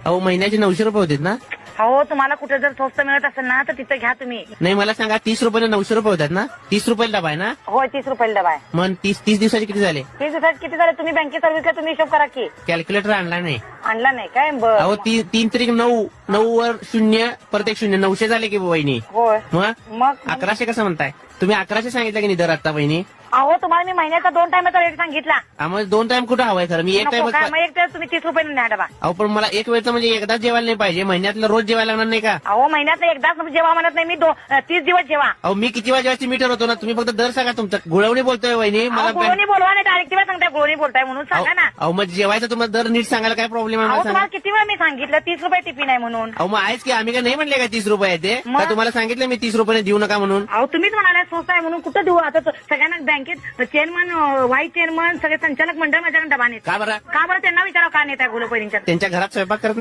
अहो महिन्याचे 900 रुपये होते ना? हो तुम्हाला कुठे जर स्वस्त मिळत असेल ना तर तिथे घ्या तुम्ही. नाही मला सांगा 30 रुपयाला 900 रुपये होतात ना? 30 रुपयाला डबा आहे ना? होय 30 रुपयाला डबा आहे. मग 30 दिवसाचे किती झाले? 30 दिवसात किती झाले? तुम्ही बँकेत सर्व्हिसला तुम्ही हिशोब करा की. कॅल्क्युलेटर आणला नाही. आणला नाही काय? अहो बरं 3 तरी 9 वर 0 परत एक 0 900 झाले की वहिनी. होय मग मग 1100 कसं म्हणताय तुम्ही? 1100 सांगितलं की नाही दर आता वहिनी? अहो तुम्हाला मी महिन्याचा 2 टायमाचा रेट सांगितला. आम्हाला 2 टाइम कुठं हवाय खरं? मी एक नको काय? टाइम. मग एक टाइम तुम्ही 30 रुपये न्या डबा. अहो पण मला एक वेळचं म्हणजे एकदाच जेवायला नाही पाहिजे, महिन्यातलं रोज जेवायला लागणार नाही का? अहो महिन्यात एकदाच जेव्हा म्हणत नाही मी 30 दिवस जेवा. अहो मी किती वाजेवाची मीटर होतो ना, तुम्ही फक्त दर सांगा तुमचा. गुळवणी बोलतोय वहिनी मला. गुळवणी बोलवा नाही डायरेक्ट वेळा सांगताय गुळवणी बोलताय म्हणून सांगा ना. अहो मग जेवायचं तुम्हाला दर नीट सांगायला काय प्रॉब्लेम आहे अहो मला सांगा. तुम्हाला किती वेळा मी सांगितलं 30 रुपये टिफिन आहे म्हणून. अहो मग आहेच की, आम्ही काय नाही म्हणले का 30 रुपये आहे ते? मग? का तुम्हाला सांगितलं मी 30 रुपये देऊ नका म्हणून? अहो तुम्हीच म्हणाले स्वस्त आहे म्हणून कुठं देऊ आता सगळ्यांना बँकेत चेअरमन व्हाईस चेअरमन सगळे संचालक मंडळ माझ्याकडे डबा नेत. का बरं? का बरं त्यांना विचारा का नेत आहे गुलपरींच्या. त्यांच्या घरात स्वयंपाक करत